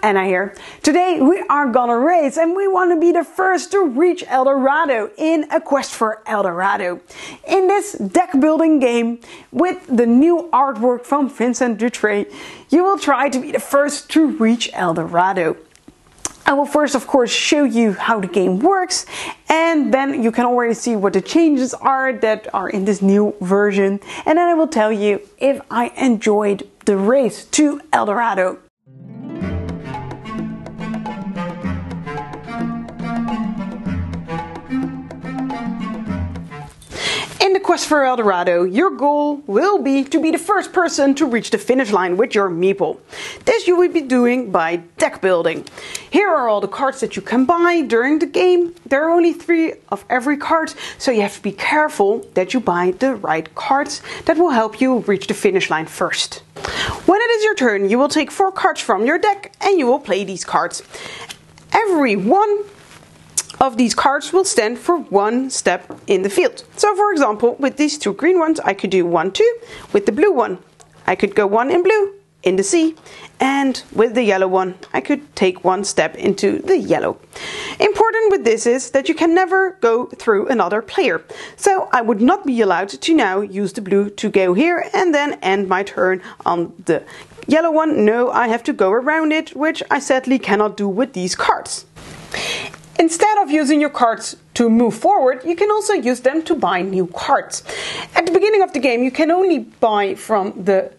Anna here. Today we are gonna race and we want to be the first to reach El Dorado in a quest for El Dorado. In this deck building game with the new artwork from Vincent Dutray, you will try to be the first to reach El Dorado. I will first of course show you how the game works, and then you can already see what the changes are that are in this new version, and then I will tell you if I enjoyed the race to El Dorado. In the quest for El Dorado, your goal will be to be the first person to reach the finish line with your meeple. This you will be doing by deck building. Here are all the cards that you can buy during the game. There are only 3 of every card, so you have to be careful that you buy the right cards that will help you reach the finish line first. When it is your turn, you will take 4 cards from your deck and you will play these cards. Every one of these cards will stand for 1 step in the field. So for example, with these 2 green ones, I could do 1, 2. With the blue one, I could go 1 in blue, in the sea. And with the yellow one, I could take 1 step into the yellow. Important with this is that you can never go through another player. So I would not be allowed to now use the blue to go here and then end my turn on the yellow one. No, I have to go around it, which I sadly cannot do with these cards. Instead of using your cards to move forward, you can also use them to buy new cards. At the beginning of the game, you can only buy from the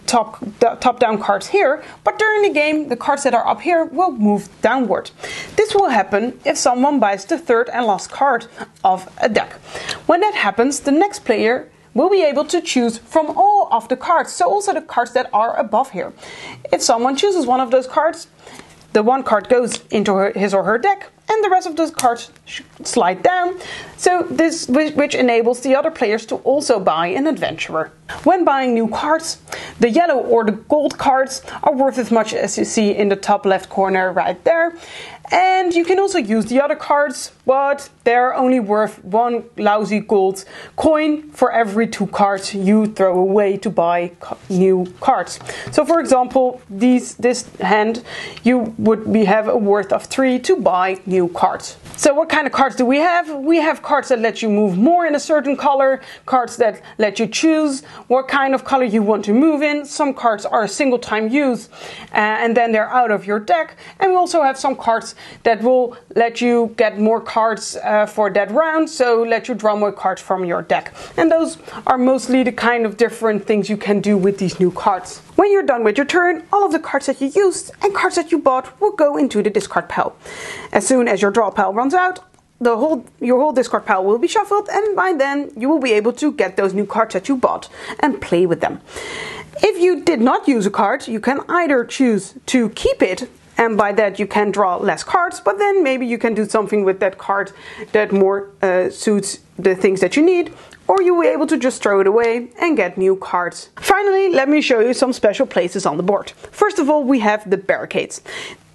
top-down cards here, but during the game, the cards that are up here will move downward. This will happen if someone buys the 3rd and last card of a deck. When that happens, the next player will be able to choose from all of the cards, so also the cards that are above here. If someone chooses one of those cards, the 1 card goes into his or her deck, and the rest of those cards slide down, so this which enables the other players to also buy an adventurer. When buying new cards, the yellow or the gold cards are worth as much as you see in the top left corner right there. And you can also use the other cards, but they're only worth 1 lousy gold coin for every 2 cards you throw away to buy new cards. So for example, this hand, you would have a worth of 3 to buy new cards. So what kind of cards do we have? We have cards that let you move more in a certain color, cards that let you choose what kind of color you want to move in. Some cards are a single time use and then they're out of your deck. And we also have some cards that will let you get more cards for that round, so let you draw more cards from your deck. And those are mostly the kind of different things you can do with these new cards. When you're done with your turn, all of the cards that you used and cards that you bought will go into the discard pile. As soon as your draw pile runs out, your whole discard pile will be shuffled, and by then you will be able to get those new cards that you bought and play with them. If you did not use a card, you can either choose to keep it, and by that you can draw less cards, but then maybe you can do something with that card that more suits the things that you need, or you will be able to just throw it away and get new cards. Finally, let me show you some special places on the board. First of all, we have the barricades.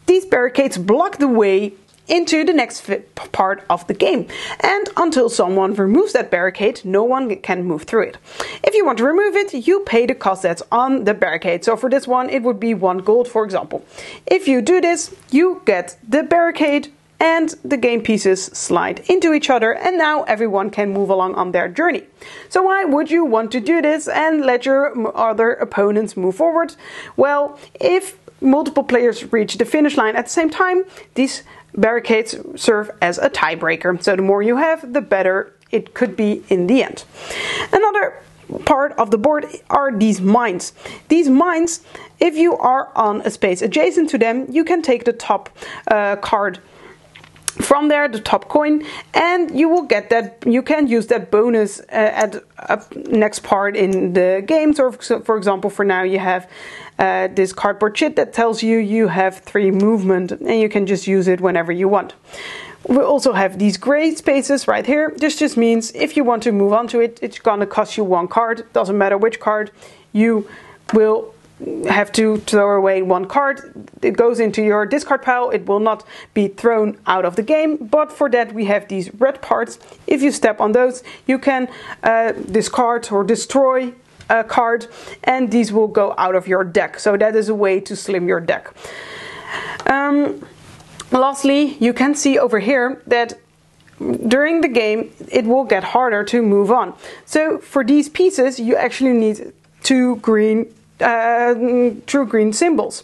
These barricades block the way into the next part of the game, and until someone removes that barricade, no one can move through it. If you want to remove it, you pay the cost that's on the barricade. So for this one, it would be 1 gold, for example. If you do this, you get the barricade and the game pieces slide into each other, and now everyone can move along on their journey. So why would you want to do this and let your other opponents move forward? Well, if multiple players reach the finish line at the same time, these barricades serve as a tiebreaker. So the more you have, the better it could be in the end. Another part of the board are these mines. These mines, if you are on a space adjacent to them, you can take the top card from there, the top coin, and you will get that. You can use that bonus at next part in the game. So for example, for now you have this cardboard chit that tells you you have 3 movement, and you can just use it whenever you want. We also have these gray spaces right here. This just means if you want to move onto it, it's gonna cost you 1 card. Doesn't matter which card, you will have to throw away 1 card. It goes into your discard pile. It will not be thrown out of the game, but for that we have these red parts. If you step on those, you can discard or destroy card, and these will go out of your deck. So that is a way to slim your deck. Lastly, you can see over here that during the game it will get harder to move on. So for these pieces you actually need two green symbols.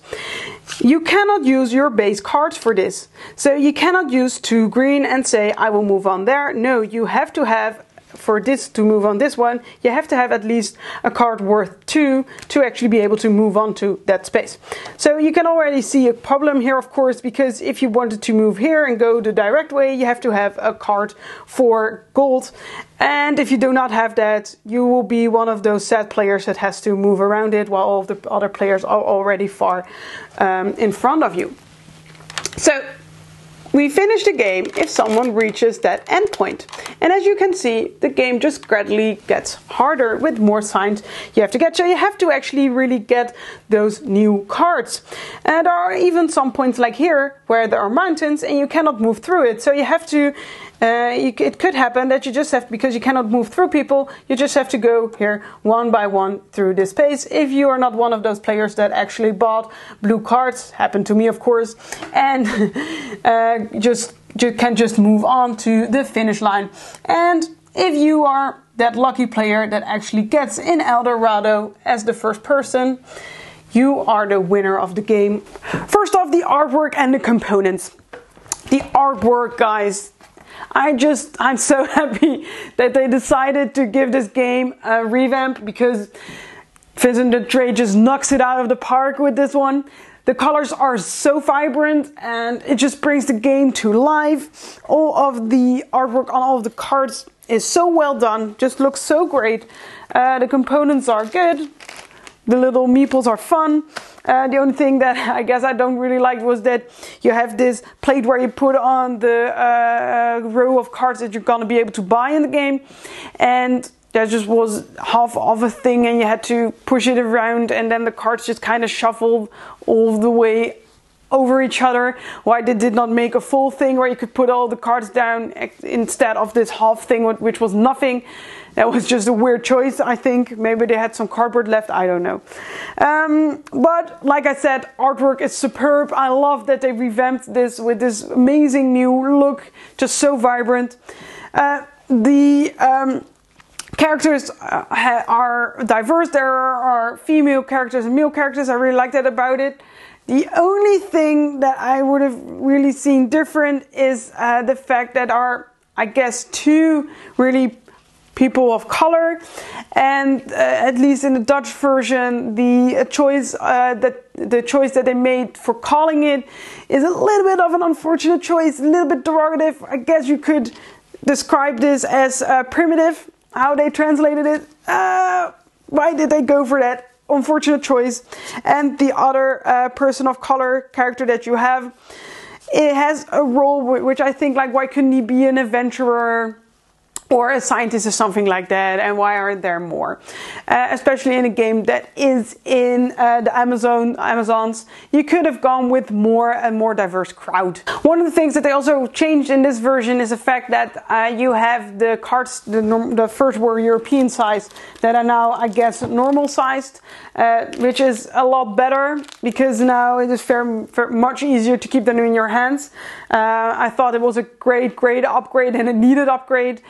You cannot use your base cards for this. So you cannot use 2 green and say I will move on there. No, you have to have, for this to move on this one, you have to have at least a card worth 2 to actually be able to move on to that space. So you can already see a problem here, of course, because if you wanted to move here and go the direct way, you have to have a card for gold. And if you do not have that, you will be one of those sad players that has to move around it while all of the other players are already far in front of you. So we finish the game if someone reaches that endpoint. And as you can see, the game just gradually gets harder with more signs you have to get. So you have to actually really get those new cards. And there are even some points like here where there are mountains and you cannot move through it. So you have to, it could happen that you just have, because you cannot move through people, you just have to go here one by one through this space. If you are not one of those players that actually bought blue cards, happened to me of course, and you can just move on to the finish line. And if you are that lucky player that actually gets in El Dorado as the first person, you are the winner of the game. First off, the artwork and the components. The artwork, guys, I'm so happy that they decided to give this game a revamp, because Vincent de Trey just knocks it out of the park with this one. The colors are so vibrant and it just brings the game to life. All of the artwork on all of the cards is so well done, just looks so great. The components are good. The little meeples are fun. The only thing that I guess I don't really like was that you have this plate where you put on the row of cards that you're gonna be able to buy in the game, and there just was half of a thing and you had to push it around, and then the cards just kind of shuffled all the way over each other. Why they did not make a full thing where you could put all the cards down instead of this half thing which was nothing. That was just a weird choice, I think. Maybe they had some cardboard left, I don't know. But like I said, artwork is superb. I love that they revamped this with this amazing new look, just so vibrant. The characters are diverse. There are female characters and male characters. I really like that about it. The only thing that I would have really seen different is the fact that are, I guess, 2 really people of color, and at least in the Dutch version, the choice that they made for calling it is a little bit of an unfortunate choice, a little bit derogative. I guess you could describe this as primitive, how they translated it. Why did they go for that unfortunate choice? And the other person of color character that you have, it has a role which I think, like, why couldn't he be an adventurer or a scientist or something like that, and why aren't there more? Especially in a game that is in the Amazons, you could have gone with a more diverse crowd. One of the things that they also changed in this version is the fact that you have the cards, the first were European sized, that are now, I guess, normal sized, which is a lot better, because now it is much easier to keep them in your hands. I thought it was a great upgrade, and a needed upgrade.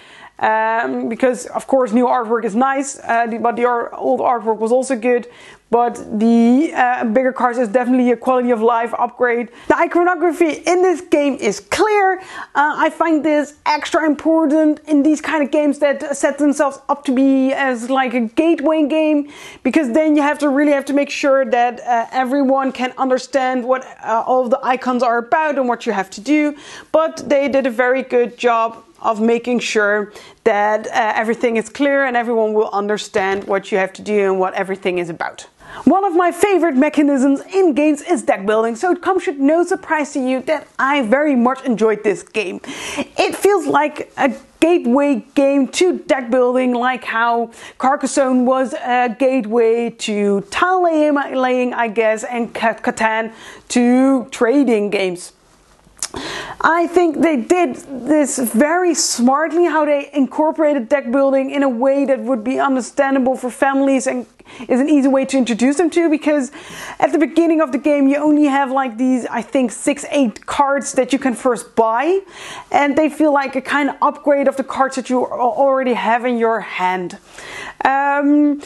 Because of course new artwork is nice, but the old artwork was also good. But the bigger cards is definitely a quality of life upgrade. The iconography in this game is clear. I find this extra important in these kind of games that set themselves up to be as like a gateway game, because then you really have to make sure that everyone can understand what all of the icons are about and what you have to do. But they did a very good job of making sure that everything is clear and everyone will understand what you have to do and what everything is about. One of my favorite mechanisms in games is deck building, so it comes as no surprise to you that I very much enjoyed this game. It feels like a gateway game to deck building, like how Carcassonne was a gateway to tile laying, I guess, and Catan to trading games. I think they did this very smartly, how they incorporated deck building in a way that would be understandable for families and is an easy way to introduce them to, because at the beginning of the game you only have like these, I think 6-8 cards that you can first buy, and they feel like a kind of upgrade of the cards that you already have in your hand. And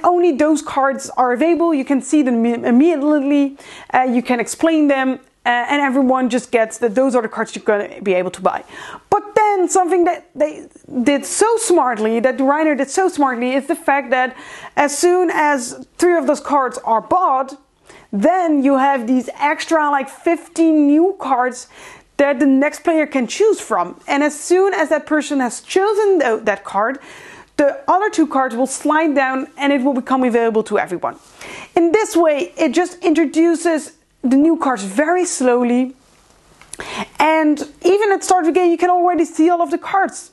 only those cards are available. You can see them immediately, you can explain them, and everyone just gets that those are the cards you're going to be able to buy. But then something that they did so smartly, that Reiner did so smartly, is the fact that as soon as 3 of those cards are bought, then you have these extra like 15 new cards that the next player can choose from. And as soon as that person has chosen that card, the other 2 cards will slide down and it will become available to everyone. In this way, it just introduces the new cards very slowly, and even at the start of the game you can already see all of the cards.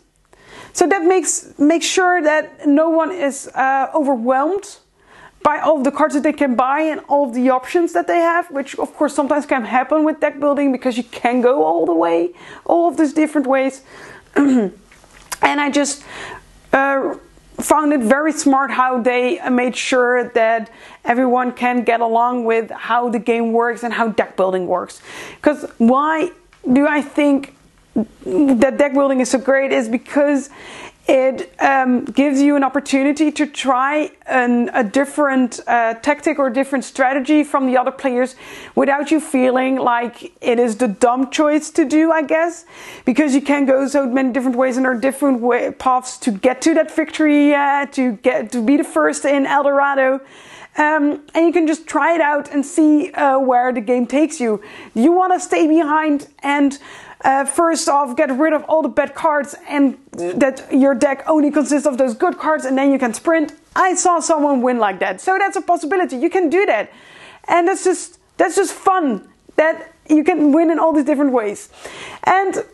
So that makes sure that no one is overwhelmed by all of the cards that they can buy and all of the options that they have, which of course sometimes can happen with deck building because you can go all of these different ways. And I just found it very smart how they made sure that everyone can get along with how the game works and how deck building works. Because why do I think that deck building is so great is because it gives you an opportunity to try a different tactic or different strategy from the other players without you feeling like it is the dumb choice to do, I guess. Because you can go so many different ways and there are different paths to get to that victory, to be the first in El Dorado. And you can just try it out and see where the game takes you. You want to stay behind and first off get rid of all the bad cards and that your deck only consists of those good cards, and then you can sprint. I saw someone win like that, so that's a possibility. You can do that, and that's just fun that you can win in all these different ways. And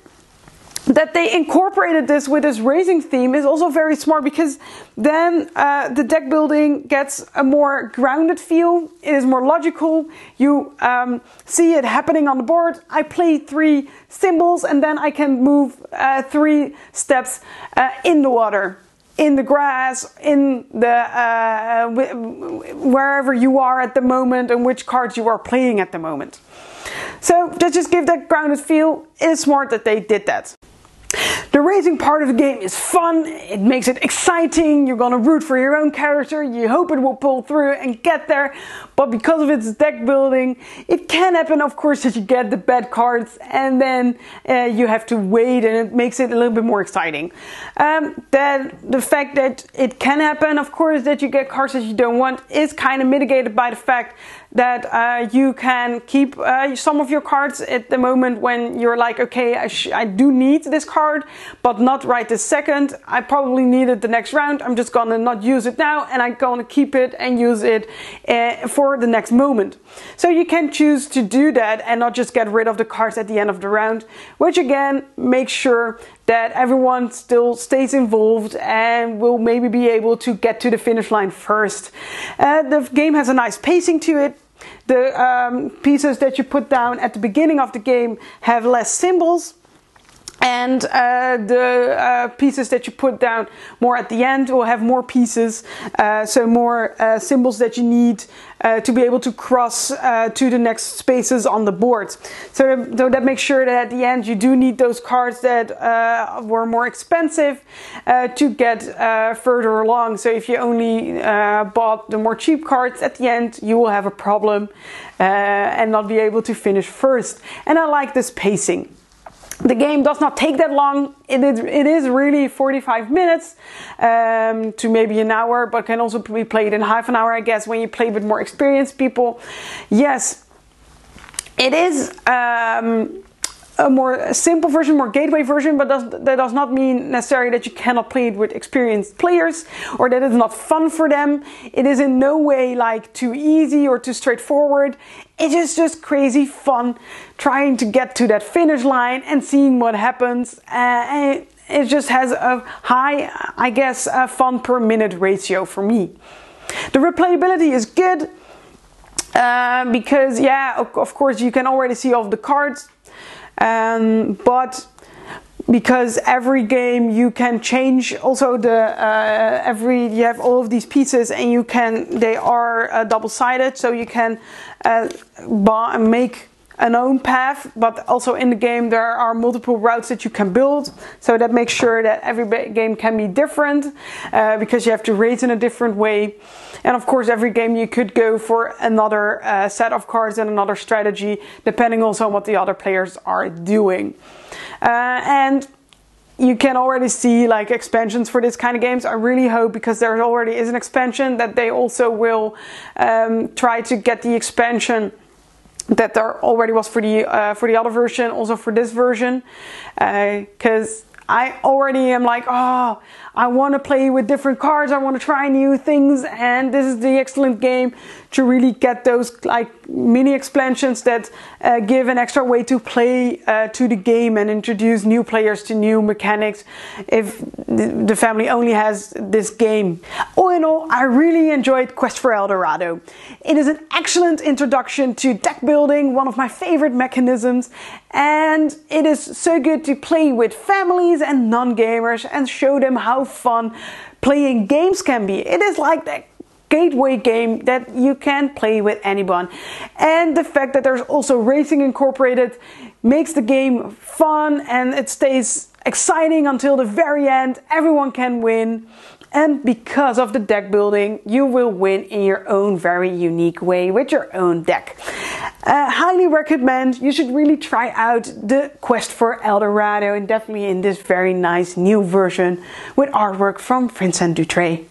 that they incorporated this with this racing theme is also very smart, because then the deck building gets a more grounded feel. It is more logical. You see it happening on the board. I play 3 symbols and then I can move 3 steps in the water, in the grass, in the wherever you are at the moment and which cards you are playing at the moment. So just give that grounded feel. It is smart that they did that. The racing part of the game is fun, it makes it exciting, you're gonna root for your own character, you hope it will pull through and get there, but because of its deck building, it can happen of course that you get the bad cards and then you have to wait, and it makes it a little bit more exciting. The fact that it can happen, of course, that you get cards that you don't want is kind of mitigated by the fact that you can keep some of your cards at the moment when you're like, okay, I do need this card, but not right this second. I probably need it the next round. I'm just gonna not use it now, and I'm gonna keep it and use it for the next moment. So you can choose to do that and not just get rid of the cards at the end of the round, which again makes sure that everyone still stays involved and will maybe be able to get to the finish line first. The game has a nice pacing to it. The pieces that you put down at the beginning of the game have less symbols, and the pieces that you put down more at the end will have more pieces, so more symbols that you need to be able to cross to the next spaces on the board. So that makes sure that at the end you do need those cards that were more expensive to get further along. So if you only bought the more cheap cards, at the end you will have a problem and not be able to finish first. And I like this pacing. The game does not take that long. It is really 45 minutes to maybe an hour, but can also be played in half an hour, I guess, when you play with more experienced people. Yes, it is a more simple version, more gateway version, but that does not mean necessarily that you cannot play it with experienced players or that it's not fun for them. It is in no way like too easy or too straightforward. It is just crazy fun trying to get to that finish line and seeing what happens. And it just has a high, I guess, fun per minute ratio for me. The replayability is good because, yeah, of course, you can already see all of the cards. but because every game you can change also the you have all of these pieces, and they are double-sided, so you can make an own path, but also in the game there are multiple routes that you can build, so that makes sure that every game can be different, because you have to race in a different way. And of course every game you could go for another set of cards and another strategy, depending also on what the other players are doing. And you can already see like expansions for this kind of games. I really hope, because there already is an expansion, that they also will try to get the expansion that there already was for the other version, also for this version, because I already am like, oh, I want to play with different cards, I want to try new things, and this is the excellent game to really get those like mini expansions that give an extra way to play to the game and introduce new players to new mechanics if the family only has this game. All in all, I really enjoyed Quest for El Dorado. It is an excellent introduction to deck building, one of my favorite mechanisms, and it is so good to play with families and non-gamers and show them how fun playing games can be. It is like that gateway game that you can play with anyone, and the fact that there's also racing incorporated makes the game fun, and it stays exciting until the very end. Everyone can win, and because of the deck building you will win in your own very unique way with your own deck. Highly recommend. You should really try out the Quest for El Dorado, and definitely in this very nice new version with artwork from Vincent Dutray.